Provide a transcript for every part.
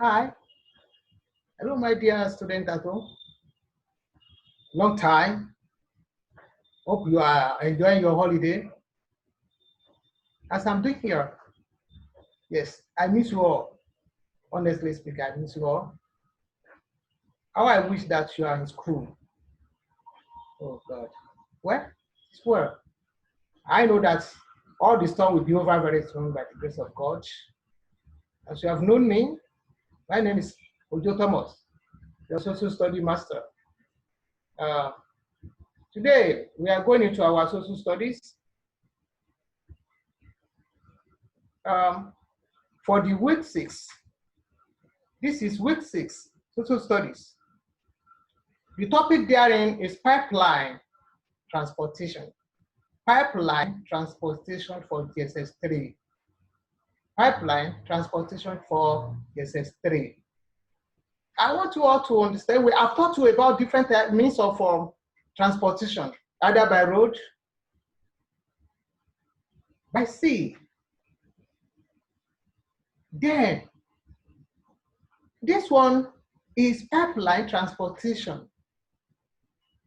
Hi. Hello, my dear student at home. Long time. Hope you are enjoying your holiday. As I'm doing here, yes, I miss you all. Honestly speaking, I miss you all. How I wish that you are in school. Oh, God. Well, I know that all the storm will be over very soon by the grace of God. As you have known me, my name is Ojo Thomas, your social study master. Uh, Today, we are going into our social studies. For the week 6. This is week 6, social studies. The topic therein is pipeline transportation. Pipeline transportation for JSS3. Pipeline transportation for JSS3. I want you all to understand, we have taught you about different means of transportation, either by road, by sea. Then, this one is pipeline transportation.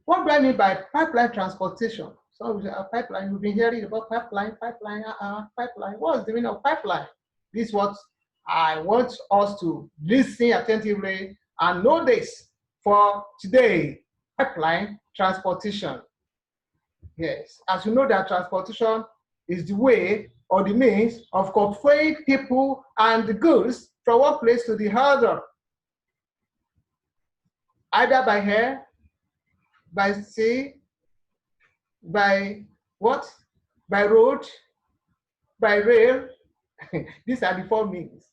What do I mean by pipeline transportation? So pipeline, you've been hearing about pipeline. What's the meaning of pipeline? This is what I want us to listen attentively and know this for today. Pipeline transportation. Yes, as you know that transportation is the way or the means of conveying people and the goods from one place to the other, either by air, by sea, by what? By road, by rail. These are the 4 means.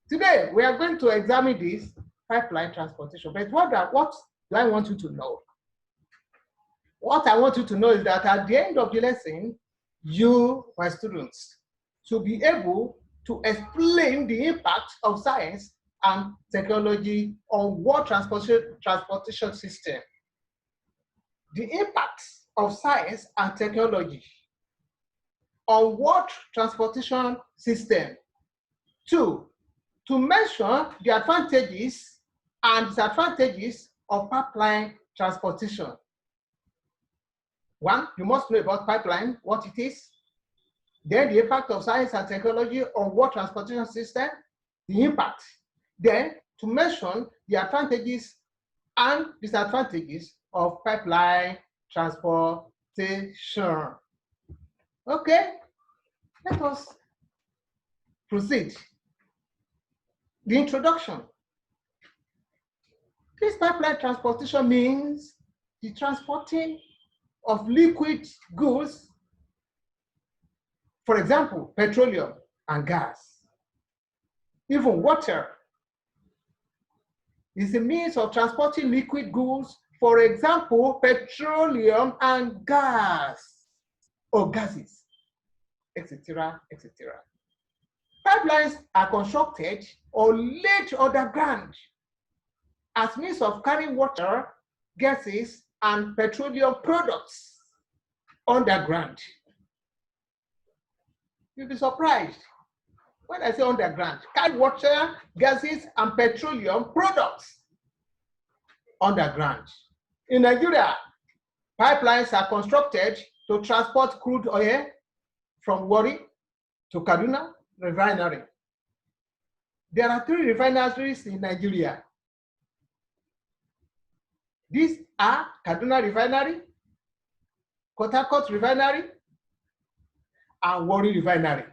Today, we are going to examine this pipeline transportation. But what do I want you to know? What I want you to know is that at the end of the lesson, you, my students, should be able to explain the impact of science and technology on world transportation system. The impact of science and technology on world transportation system. 2, to mention the advantages and disadvantages of pipeline transportation. 1, you must know about pipeline, what it is. Then the impact of science and technology on world transportation system, the impact. Then to mention the advantages and disadvantages of pipeline transportation. Okay, let us proceed. The introduction. This pipeline transportation means the transporting of liquid goods, for example, petroleum and gas. Even water is a means of transporting liquid goods, for example, petroleum and gas or gases, etc., etc. Pipelines are constructed or laid underground as means of carrying water, gases, and petroleum products underground. You'll be surprised when I say underground. Carry water, gases, and petroleum products underground. In Nigeria, pipelines are constructed to transport crude oil from Warri to Kaduna refinery. There are 3 refineries in Nigeria. These are Kaduna Refinery, Port Harcourt Refinery, and Warri Refinery.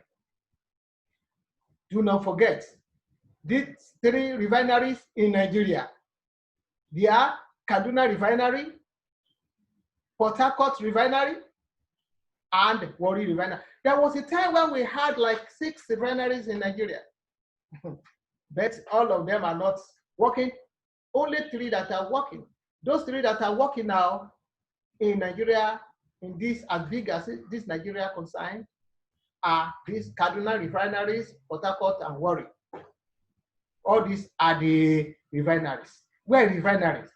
Do not forget, these 3 refineries in Nigeria. They are Kaduna Refinery, Port Harcourt Refinery, and Warri Refinery. There was a time when we had like 6 refineries in Nigeria. But all of them are not working. Only 3 that are working. Those 3 that are working now in Nigeria, in this as big as this Nigeria concerned, are these Kaduna refineries, Port Harcourt, and Warri. All these are the refineries. Where are refineries?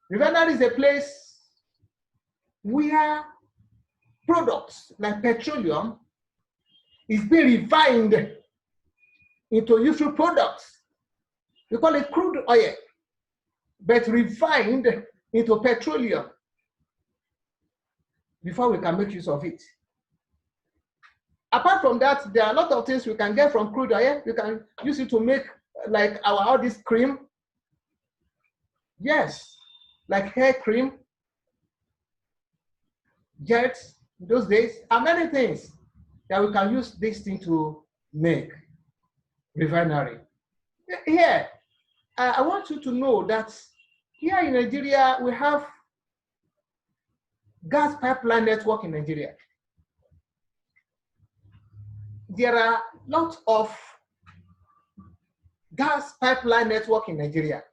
Refinery is a place where products like petroleum is being refined into useful products We call it crude oil, but refined into petroleum before we can make use of it. Apart from that, there are a lot of things we can get from crude oil. We can use it to make like all this cream. Yes, like hair cream, jets, those days, and many things that we can use this thing to make refinery. Here, I want you to know that here in Nigeria, we have gas pipeline network in Nigeria. There are lots of gas pipeline network in Nigeria.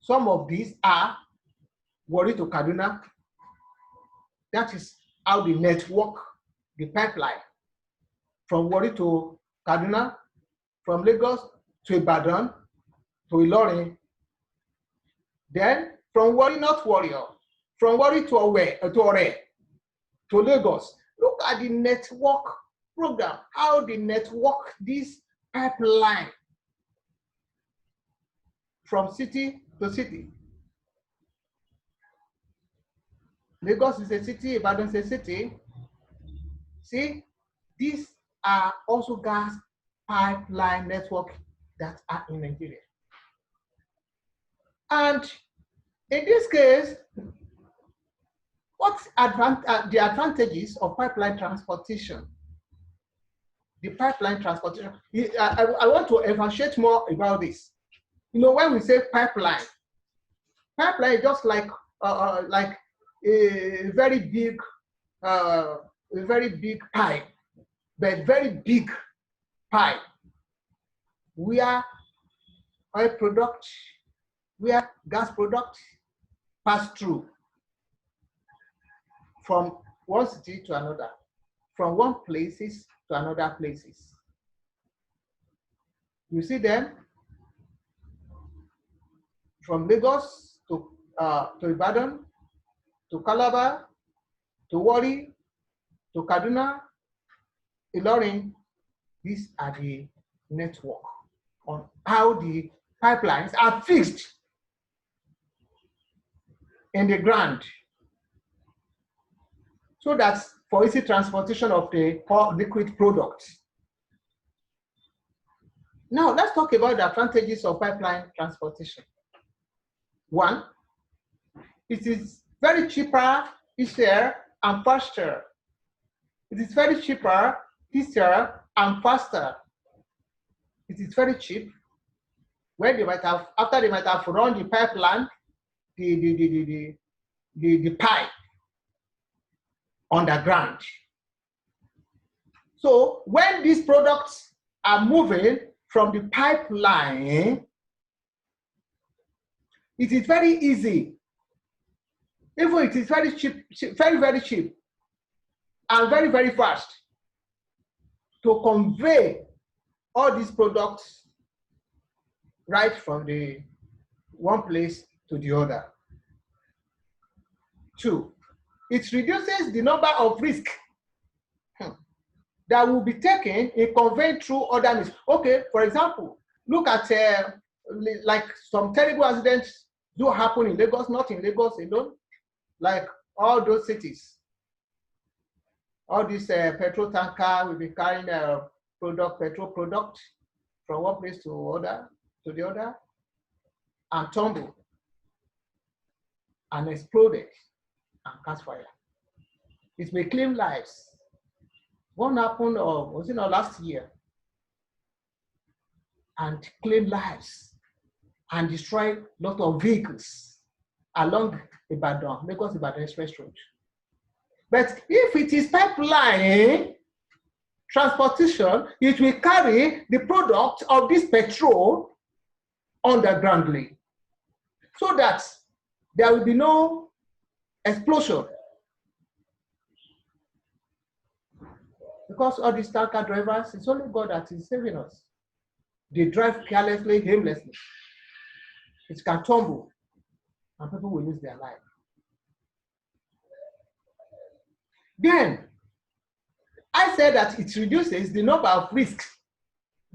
Some of these are Warri to Kaduna. That is how the network, the pipeline, from Warri to Kaduna, from Lagos to Ibadan, to Ilorin. Then from Warri, not Warrior, from Warri to Ore, to Lagos. Look at the network program, how they network this pipeline from city to city. Lagos is a city, Ibadan is a city. See, these are also gas pipeline network that are in Nigeria. And in this case, what's the advantages of pipeline transportation? The pipeline transportation, I want to emphasize more about this. You know, when we say pipeline is just like a very big pipe, but very big pipe where oil product, where gas product pass through from one city to another, from one places to another places. You see them from Lagos to Ibadan, to Calabar, to Warri, to Kaduna, Ilorin. These are the network on how the pipelines are fixed in the ground, so that's for easy transportation of the liquid products. Now, let's talk about the advantages of pipeline transportation. One, it is very cheaper, easier, and faster. It is very cheaper, easier, and faster. It is very cheap. When they might have, after they might have run the pipeline, the pipe underground. So when these products are moving from the pipeline, it is very easy. Even it is very cheap, very, very cheap, and very, very fast to convey all these products right from the one place to the other. Two, it reduces the number of risks that will be taken in conveying through other means. Okay, for example, look at like some terrible accidents do happen in Lagos, not in Lagos alone, like all those cities. All these petrol tanker will be carrying petrol product from one place to the other, and tumble and exploded and catch fire. It may claim lives. One happened, was it not last year, and claim lives and destroy a lot of vehicles along Lagos-Ibadan Express Road. But if it is pipeline transportation, it will carry the product of this petrol undergroundly, so that there will be no explosion. Because all these tanker drivers, it's only God that is saving us. They drive carelessly, aimlessly. It can tumble, and people will lose their life. Then, I said that it reduces the number of risks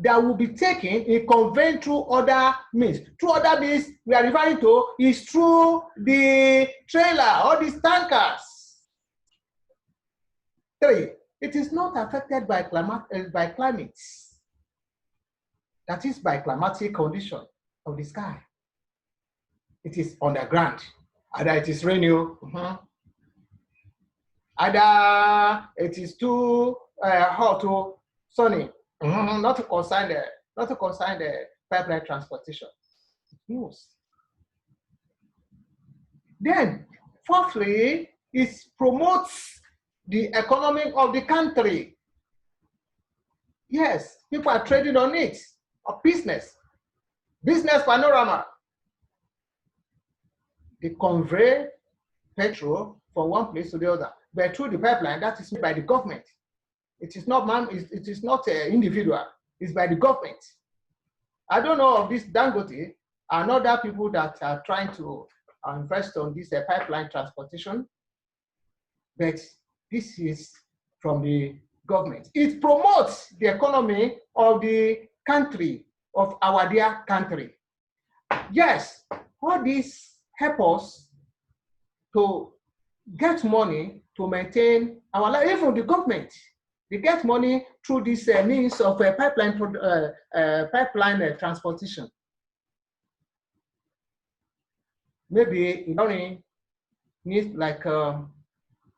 that will be taken in conveying through other means. Through other means we are referring to is through the trailer or these tankers. 3, it is not affected by climate. That is by climatic condition of the sky. It is underground. Either it is raining, either it is too hot or sunny. Not to concern the pipeline transportation. News. Then, fourthly, it promotes the economy of the country. Yes, people are trading on it, or business panorama. They convey petrol from one place to the other, but through the pipeline that is made by the government. It is not it is not individual. It's by the government. I don't know of this Dangote and other people that are trying to invest on this pipeline transportation, but this is from the government. It promotes the economy of the country, of our dear country. Yes, all this help us to get money to maintain our life. Even the government, they get money through this means of pipeline transportation. Maybe in needs like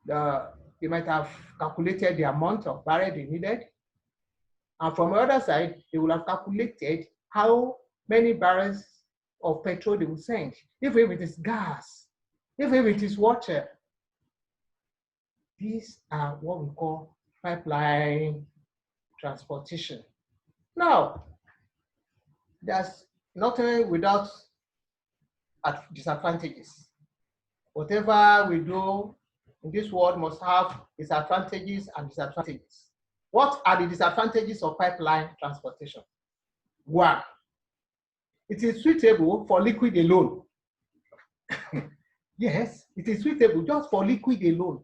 they might have calculated the amount of barrel they needed, and from the other side, they will have calculated how many barrels of petrol they will send, even if it is gas, even if it is water. These are what we call pipeline transportation. Now, there's nothing without disadvantages. Whatever we do in this world must have its advantages and disadvantages. What are the disadvantages of pipeline transportation? 1, it is suitable for liquid alone. Yes, it is suitable just for liquid alone.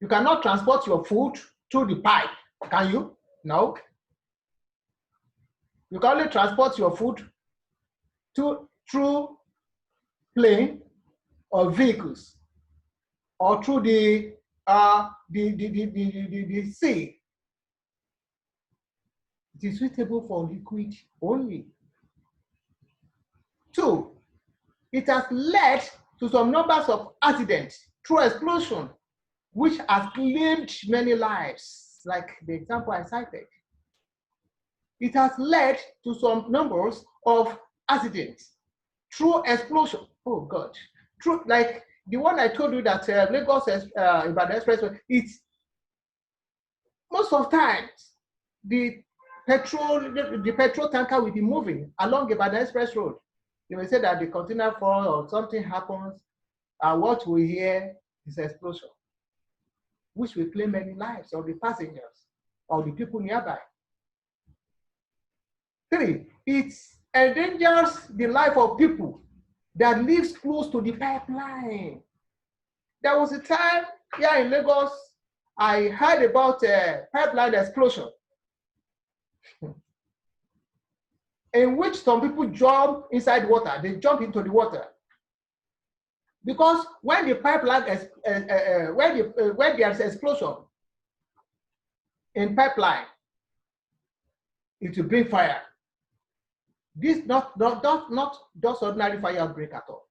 You cannot transport your food through the pipe, can you? No. You can only transport your food through plane or vehicles, or through the sea. It is suitable for liquid only. 2, it has led to some numbers of accidents through explosion, which has claimed many lives, like the example I cited. It has led to some numbers of accidents through explosion. Oh God, through like the one I told you that Lagos Ibadan Expressway. It's most of times the petrol tanker will be moving along Ibadan Express Road. You may say that the container fall or something happens, and what we hear is explosion, which will claim many lives of the passengers or the people nearby. 3, it endangers the life of people that lives close to the pipeline. There was a time here in Lagos, I heard about a pipeline explosion in which some people jump inside water. They jump into the water. Because when the pipeline when there's explosion in pipeline, it will bring fire. This not just ordinary fire outbreak at all.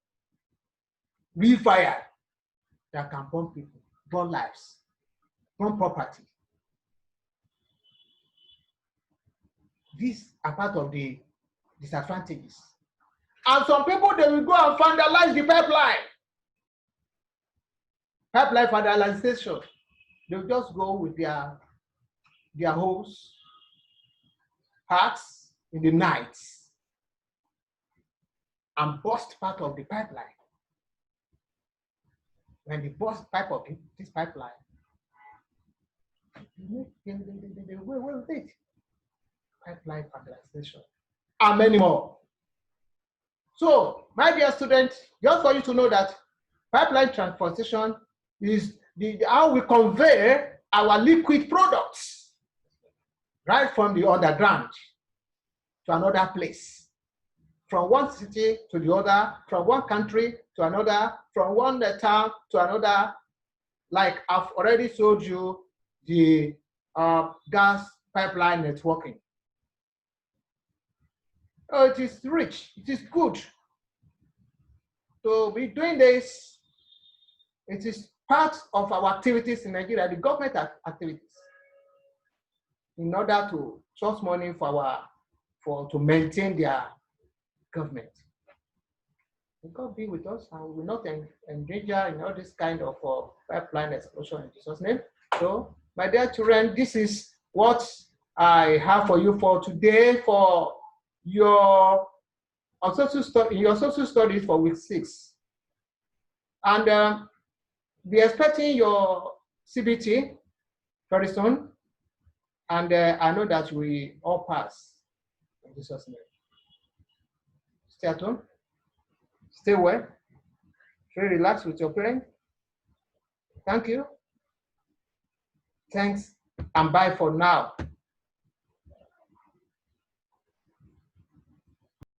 Real fire that can burn people, burn lives, burn property. These are part of the disadvantages. And some people, they will go and vandalize the pipeline. Pipeline vandalization. They'll just go with their hose, hats in the night and burst part of the pipeline. When they burst part of this pipeline, they go away with it. Pipeline vandalization. And many more. So, my dear students, just for you to know that pipeline transportation is how we convey our liquid products. right from the underground to another place, from one city to the other, from one country to another, from one town to another. Like I've already showed you the gas pipeline networking. Oh, it is rich, it is good. So we're doing this. It is part of our activities in Nigeria, the government activities, in order to source money to maintain their government. May God be with us and we will not endanger in all this kind of pipeline explosion in Jesus' name. So, my dear children, this is what I have for you for today for your social studies for week 6. And be expecting your CBT very soon. And I know that we all pass in Jesus' name. Stay at home. Stay well. Stay relaxed with your parents. Thank you. Thanks and bye for now.